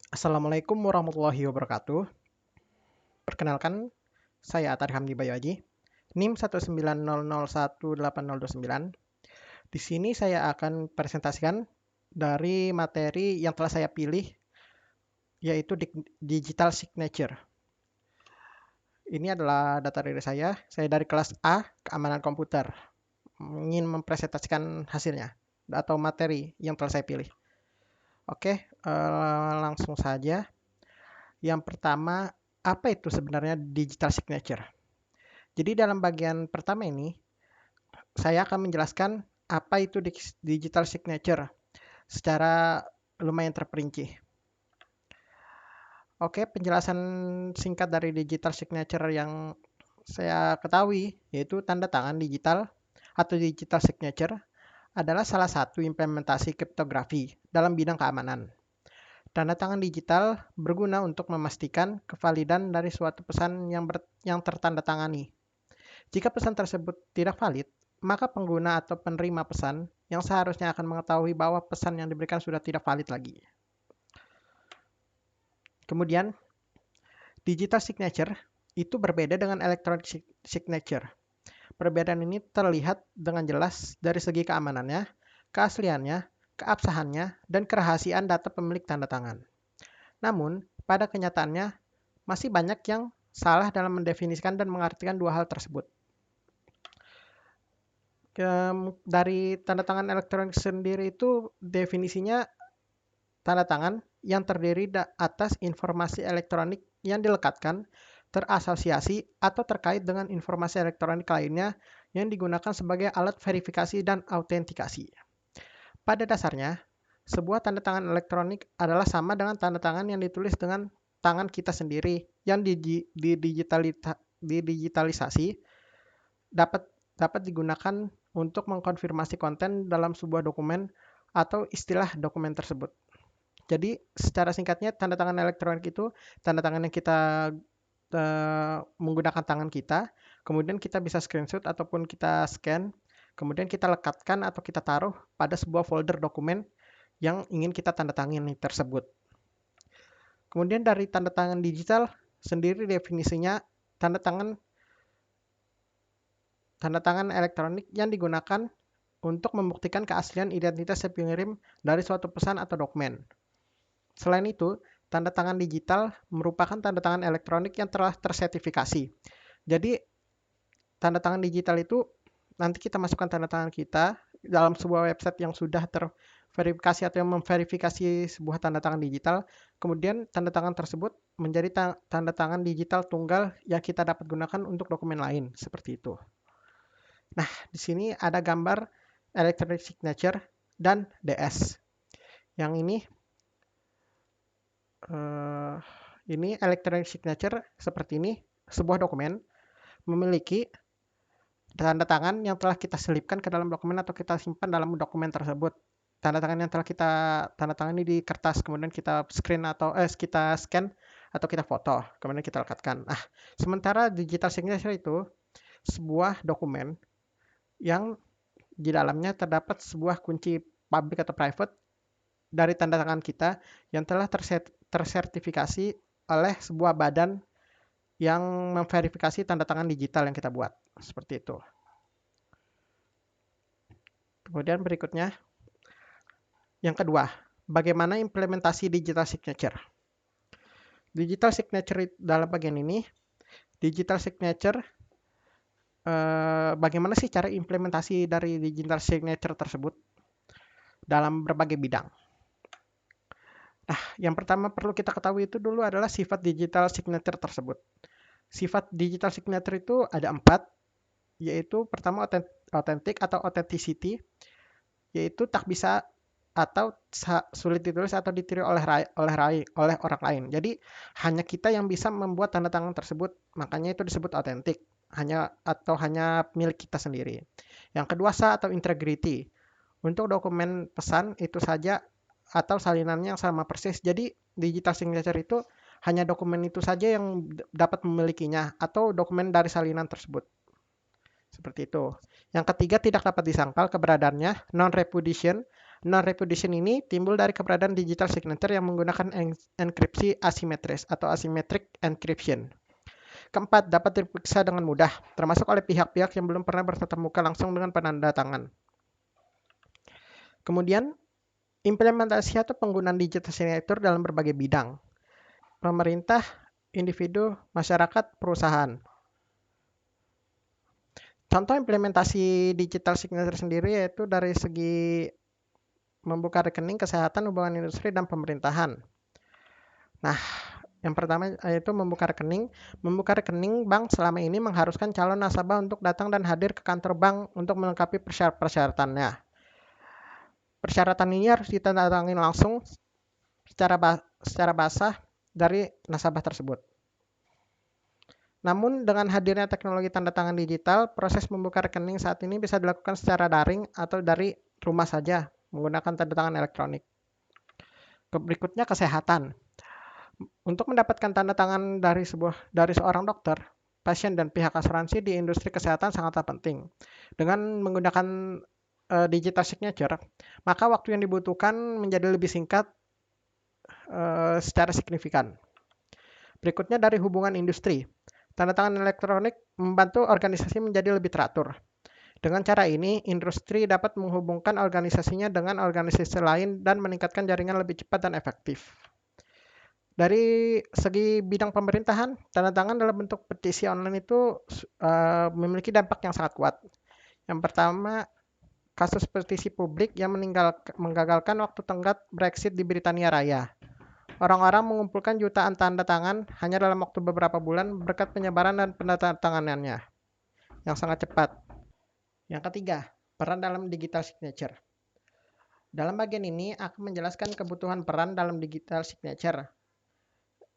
Assalamualaikum warahmatullahi wabarakatuh. Perkenalkan, saya Atari Hamdi Bayu Aji, NIM 190018029. Di sini saya akan presentasikan dari materi yang telah saya pilih, yaitu Digital Signature. Ini adalah data diri saya dari kelas A, Keamanan Komputer. Ingin mempresentasikan hasilnya atau materi yang telah saya pilih. Oke, langsung saja. Yang pertama, apa itu sebenarnya digital signature? Jadi dalam bagian pertama ini, saya akan menjelaskan apa itu digital signature secara lumayan terperinci. Oke, penjelasan singkat dari digital signature yang saya ketahui yaitu tanda tangan digital atau digital signature adalah salah satu implementasi kriptografi dalam bidang keamanan. Tanda tangan digital berguna untuk memastikan kevalidan dari suatu pesan yang tertandatangani. Jika pesan tersebut tidak valid, maka pengguna atau penerima pesan yang seharusnya akan mengetahui bahwa pesan yang diberikan sudah tidak valid lagi. Kemudian, digital signature itu berbeda dengan electronic signature. Perbedaan ini terlihat dengan jelas dari segi keamanannya, keasliannya, keabsahannya, dan kerahasiaan data pemilik tanda tangan. Namun, pada kenyataannya, masih banyak yang salah dalam mendefinisikan dan mengartikan dua hal tersebut. Dari tanda tangan elektronik sendiri itu definisinya tanda tangan yang terdiri atas informasi elektronik yang dilekatkan, terasosiasi, atau terkait dengan informasi elektronik lainnya yang digunakan sebagai alat verifikasi dan autentikasi. Pada dasarnya, sebuah tanda tangan elektronik adalah sama dengan tanda tangan yang ditulis dengan tangan kita sendiri yang didigitalisasi dapat digunakan untuk mengkonfirmasi konten dalam sebuah dokumen atau istilah dokumen tersebut. Jadi secara singkatnya tanda tangan elektronik itu tanda tangan yang kita menggunakan tangan kita, kemudian kita bisa screenshot ataupun kita scan, kemudian kita lekatkan atau kita taruh pada sebuah folder dokumen yang ingin kita tanda tangani tersebut. Kemudian dari tanda tangan digital sendiri definisinya tanda tangan elektronik yang digunakan untuk membuktikan keaslian identitas si pengirim dari suatu pesan atau dokumen. Selain itu, tanda tangan digital merupakan tanda tangan elektronik yang telah tersertifikasi. Jadi, tanda tangan digital itu nanti kita masukkan tanda tangan kita dalam sebuah website yang sudah terverifikasi atau yang memverifikasi sebuah tanda tangan digital. Kemudian tanda tangan tersebut menjadi tanda tangan digital tunggal yang kita dapat gunakan untuk dokumen lain, seperti itu. Nah, di sini ada gambar electronic signature dan DS. Yang ini electronic signature seperti ini, sebuah dokumen memiliki tanda tangan yang telah kita selipkan ke dalam dokumen atau kita simpan dalam dokumen tersebut. Tanda tangan yang telah kita tanda tangani di kertas, kemudian kita kita scan atau kita foto, kemudian kita lekatkan. Nah, sementara digital signature itu sebuah dokumen yang di dalamnya terdapat sebuah kunci public atau private dari tanda tangan kita yang telah tersertifikasi oleh sebuah badan yang memverifikasi tanda tangan digital yang kita buat. Seperti itu. Kemudian berikutnya, yang kedua, bagaimana implementasi digital signature? Digital signature dalam bagian ini, digital signature, bagaimana sih cara implementasi dari digital signature tersebut dalam berbagai bidang? Nah, yang pertama perlu kita ketahui itu dulu adalah sifat digital signature tersebut. Sifat digital signature itu ada 4, yaitu pertama authentic atau authenticity, yaitu tak bisa atau sulit ditulis atau ditiru oleh orang lain. Jadi hanya kita yang bisa membuat tanda tangan tersebut, makanya itu disebut authentic, hanya milik kita sendiri. Yang kedua atau integrity. Untuk dokumen pesan itu saja atau salinannya yang sama persis. Jadi digital signature itu hanya dokumen itu saja yang dapat memilikinya atau dokumen dari salinan tersebut. Seperti itu. Yang ketiga tidak dapat disangkal keberadaannya, non-repudiation Non-repudiation ini timbul dari keberadaan digital signature yang menggunakan enkripsi asimetris atau asymmetric encryption. Keempat, dapat diperiksa dengan mudah, termasuk oleh pihak-pihak yang belum pernah bertatap muka langsung dengan penanda tangan. Kemudian, implementasi atau penggunaan digital signature dalam berbagai bidang. Pemerintah, individu, masyarakat, perusahaan. Contoh implementasi digital signature sendiri yaitu dari segi membuka rekening, kesehatan, hubungan industri, dan pemerintahan. Nah, yang pertama yaitu membuka rekening. Membuka rekening bank selama ini mengharuskan calon nasabah untuk datang dan hadir ke kantor bank untuk melengkapi persyaratannya. Persyaratan ini harus ditandatangani langsung secara basah dari nasabah tersebut. Namun dengan hadirnya teknologi tanda tangan digital, proses membuka rekening saat ini bisa dilakukan secara daring atau dari rumah saja menggunakan tanda tangan elektronik. Berikutnya kesehatan. Untuk mendapatkan tanda tangan dari seorang dokter, pasien dan pihak asuransi di industri kesehatan sangatlah penting. Dengan menggunakan digital signature, maka waktu yang dibutuhkan menjadi lebih singkat secara signifikan. Berikutnya dari hubungan industri. Tanda tangan elektronik membantu organisasi menjadi lebih teratur. Dengan cara ini, industri dapat menghubungkan organisasinya dengan organisasi lain dan meningkatkan jaringan lebih cepat dan efektif. Dari segi bidang pemerintahan, tanda tangan dalam bentuk petisi online itu memiliki dampak yang sangat kuat. Yang pertama, kasus petisi publik yang menggagalkan waktu tenggat Brexit di Britania Raya. Orang-orang mengumpulkan jutaan tanda tangan hanya dalam waktu beberapa bulan berkat penyebaran dan penandatanganannya yang sangat cepat. Yang ketiga, peran dalam digital signature. Dalam bagian ini akan menjelaskan kebutuhan peran dalam digital signature.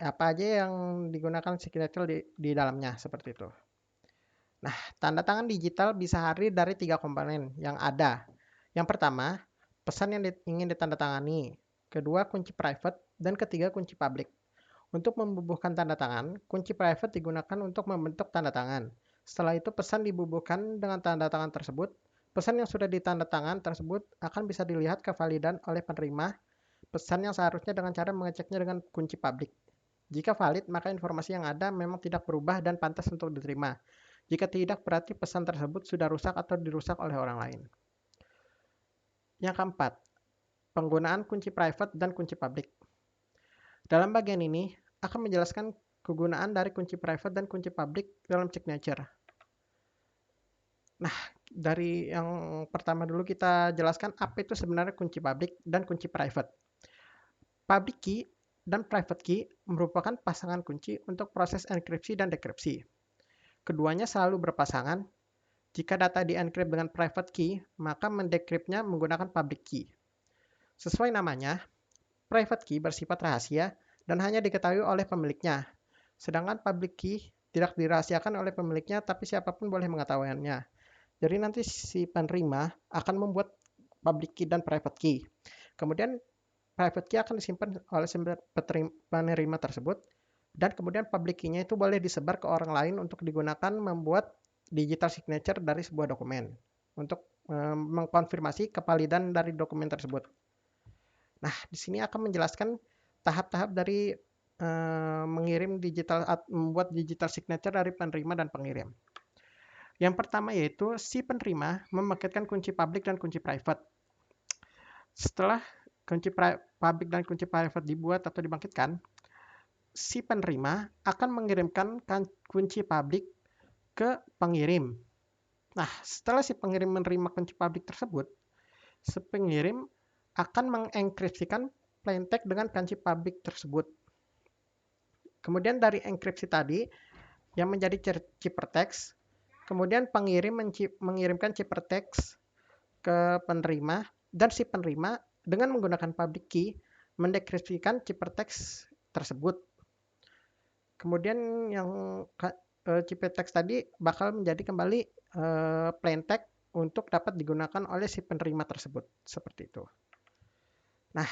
Apa aja yang digunakan signature di dalamnya, seperti itu. Nah, tanda tangan digital bisa hadir dari 3 komponen yang ada. Yang pertama, pesan yang ingin ditandatangani. Kedua, kunci private. Dan ketiga, kunci public. Untuk membubuhkan tanda tangan, kunci private digunakan untuk membentuk tanda tangan. Setelah itu, pesan dibubuhkan dengan tanda tangan tersebut. Pesan yang sudah ditanda tangan tersebut akan bisa dilihat kevalidan oleh penerima pesan yang seharusnya dengan cara mengeceknya dengan kunci public. Jika valid, maka informasi yang ada memang tidak berubah dan pantas untuk diterima. Jika tidak, berarti pesan tersebut sudah rusak atau dirusak oleh orang lain. Yang keempat, penggunaan kunci private dan kunci public. Dalam bagian ini akan menjelaskan kegunaan dari kunci private dan kunci public dalam signature. Nah, dari yang pertama dulu kita jelaskan apa itu sebenarnya kunci public dan kunci private. Public key dan private key merupakan pasangan kunci untuk proses enkripsi dan dekripsi. Keduanya selalu berpasangan. Jika data di-encrypt dengan private key, maka mendekriptnya menggunakan public key. Sesuai namanya, private key bersifat rahasia dan hanya diketahui oleh pemiliknya. Sedangkan public key tidak dirahasiakan oleh pemiliknya, tapi siapapun boleh mengetahuinya. Jadi nanti si penerima akan membuat public key dan private key. Kemudian private key akan disimpan oleh penerima tersebut, dan kemudian public key-nya itu boleh disebar ke orang lain untuk digunakan membuat digital signature dari sebuah dokumen untuk mengkonfirmasi kevalidan dari dokumen tersebut. Nah, di sini akan menjelaskan tahap-tahap dari membuat digital signature dari penerima dan pengirim. Yang pertama yaitu si penerima memaketkan kunci public dan kunci private. Setelah kunci public dan kunci private dibuat atau dibangkitkan, si penerima akan mengirimkan kunci public ke pengirim. Nah, setelah si pengirim menerima kunci public tersebut, si pengirim akan mengenkripsikan plain text dengan kunci public tersebut. Kemudian dari enkripsi tadi yang menjadi ciphertext, kemudian pengirim mengirimkan ciphertext ke penerima, dan si penerima dengan menggunakan public key mendekripsikan ciphertext tersebut. Kemudian yang ciphertext tadi bakal menjadi kembali plain text untuk dapat digunakan oleh si penerima tersebut, seperti itu. Nah,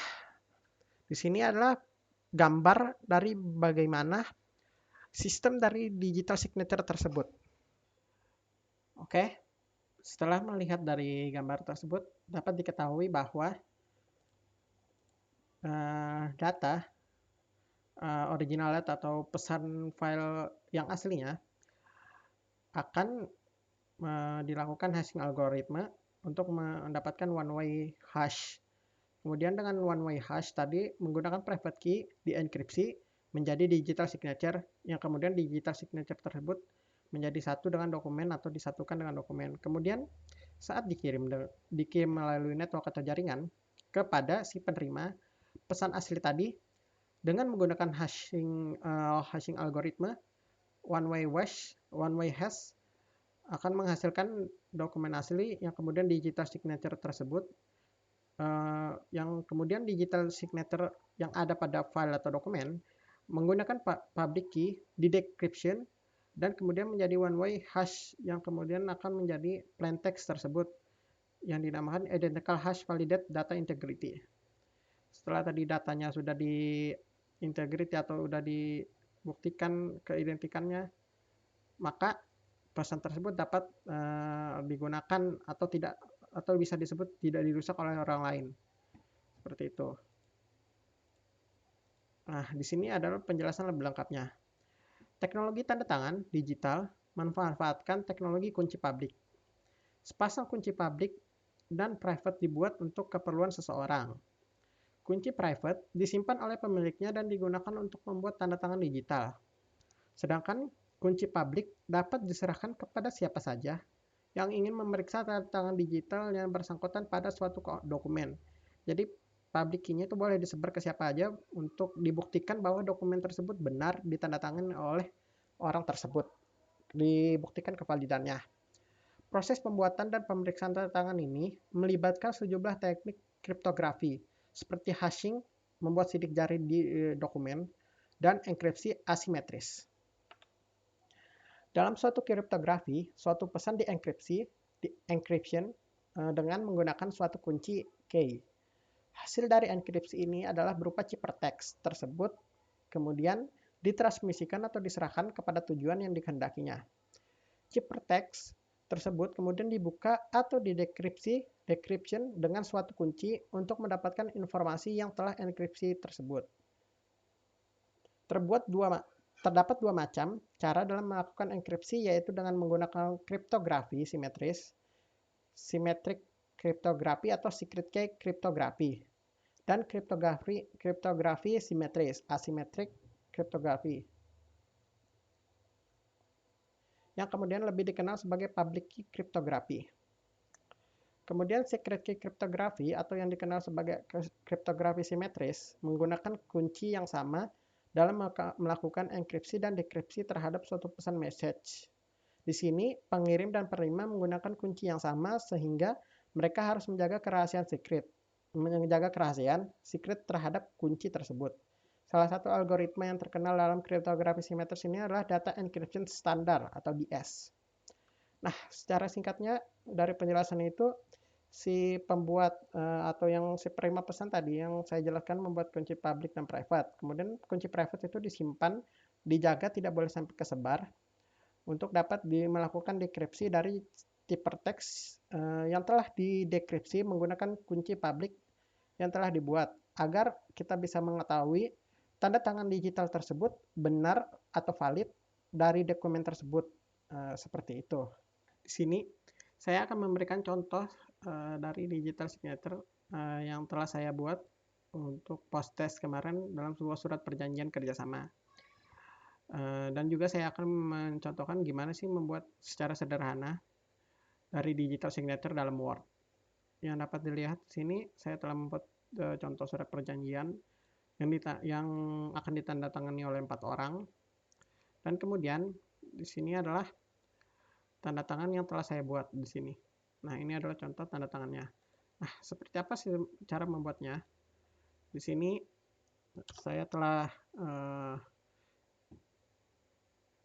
di sini adalah gambar dari bagaimana sistem dari digital signature tersebut. Oke, setelah melihat dari gambar tersebut, dapat diketahui bahwa data original data atau pesan file yang aslinya akan dilakukan hashing algoritma untuk mendapatkan one way hash. Kemudian dengan one way hash tadi menggunakan private key dienkripsi menjadi digital signature, yang kemudian digital signature tersebut menjadi satu dengan dokumen atau disatukan dengan dokumen. Kemudian saat dikirim melalui network atau jaringan kepada si penerima pesan asli tadi dengan menggunakan hashing algoritma one way hash akan menghasilkan dokumen asli yang kemudian digital signature tersebut yang kemudian digital signature yang ada pada file atau dokumen menggunakan public key di decryption dan kemudian menjadi one way hash yang kemudian akan menjadi plain text tersebut yang dinamakan identical hash validate data integrity. Setelah tadi datanya sudah di integrity atau sudah dibuktikan keidentikannya, maka pesan tersebut dapat digunakan atau bisa disebut tidak dirusak oleh orang lain. Seperti itu. Nah, di sini adalah penjelasan lebih lengkapnya. Teknologi tanda tangan digital memanfaatkan teknologi kunci publik. Sepasang kunci publik dan private dibuat untuk keperluan seseorang. Kunci private disimpan oleh pemiliknya dan digunakan untuk membuat tanda tangan digital. Sedangkan kunci publik dapat diserahkan kepada siapa saja yang ingin memeriksa tanda tangan digital yang bersangkutan pada suatu dokumen. Jadi public key-nya itu boleh disebar ke siapa aja untuk dibuktikan bahwa dokumen tersebut benar ditandatangani oleh orang tersebut. Dibuktikan kevalidannya. Proses pembuatan dan pemeriksaan tanda tangan ini melibatkan sejumlah teknik kriptografi seperti hashing, membuat sidik jari di dokumen, dan enkripsi asimetris. Dalam suatu kriptografi, suatu pesan dienkripsi, encryption dengan menggunakan suatu kunci key. Hasil dari enkripsi ini adalah berupa ciphertext tersebut, kemudian ditransmisikan atau diserahkan kepada tujuan yang dikehendakinya. Ciphertext tersebut kemudian dibuka atau decryption dengan suatu kunci untuk mendapatkan informasi yang telah enkripsi tersebut. Terdapat dua macam cara dalam melakukan enkripsi, yaitu dengan menggunakan kriptografi simetris, symmetric kriptografi atau secret key kriptografi, dan kriptografi simetris, asymmetric kriptografi, yang kemudian lebih dikenal sebagai public key kriptografi. Kemudian secret key kriptografi atau yang dikenal sebagai kriptografi simetris menggunakan kunci yang sama dalam melakukan enkripsi dan dekripsi terhadap suatu pesan message. Di sini, pengirim dan penerima menggunakan kunci yang sama sehingga mereka harus menjaga kerahasiaan secret terhadap kunci tersebut. Salah satu algoritma yang terkenal dalam kriptografi simetris ini adalah data encryption standard atau DS. Nah, secara singkatnya dari penjelasan itu, si pembuat atau yang si penerima pesan tadi yang saya jelaskan membuat kunci public dan private. Kemudian kunci private itu disimpan, dijaga tidak boleh sampai kesebar untuk dapat melakukan dekripsi dari ciphertext yang telah didekripsi menggunakan kunci public yang telah dibuat agar kita bisa mengetahui tanda tangan digital tersebut benar atau valid dari dokumen tersebut. Seperti itu. Di sini saya akan memberikan contoh dari digital signature yang telah saya buat untuk post test kemarin dalam sebuah surat perjanjian kerjasama. Dan juga saya akan mencontohkan gimana sih membuat secara sederhana dari digital signature dalam Word. Yang dapat dilihat di sini, saya telah membuat contoh surat perjanjian yang akan ditandatangani oleh 4 orang. Dan kemudian di sini adalah tanda tangan yang telah saya buat di sini. Nah, ini adalah contoh tanda tangannya. Nah, seperti apa sih cara membuatnya? Di sini saya telah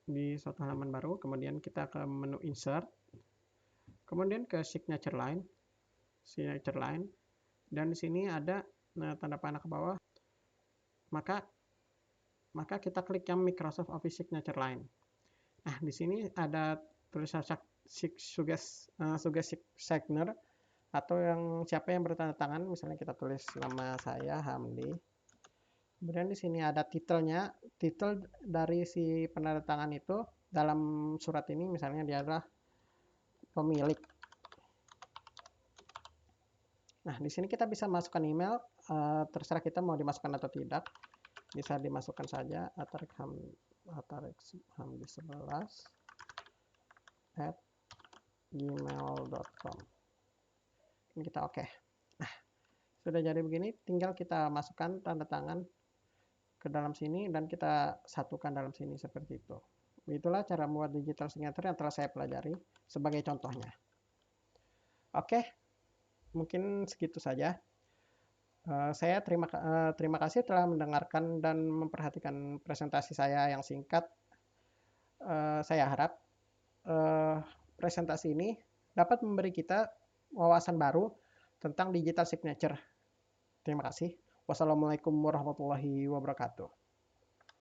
di suatu halaman baru, kemudian kita ke menu insert, kemudian ke signature line, dan di sini ada tanda panah ke bawah. Maka kita klik yang Microsoft Office Signature Line. Nah, di sini ada tulisan suggestive signer atau yang siapa yang bertanda tangan, misalnya kita tulis nama saya Hamdi. Kemudian di sini ada titelnya, titel dari si penandatangan itu dalam surat ini misalnya dia adalah pemilik. Nah, di sini kita bisa masukkan email, terserah kita mau dimasukkan atau tidak. Bisa dimasukkan saja atarik11@gmail.com. Ini kita oke. Nah, sudah jadi begini, tinggal kita masukkan tanda tangan ke dalam sini dan kita satukan dalam sini seperti itu. Itulah cara membuat digital signature yang telah saya pelajari sebagai contohnya. Oke, mungkin segitu saja. Saya terima kasih telah mendengarkan dan memperhatikan presentasi saya yang singkat. Saya harap presentasi ini dapat memberi kita wawasan baru tentang digital signature. Terima kasih. Wassalamualaikum warahmatullahi wabarakatuh.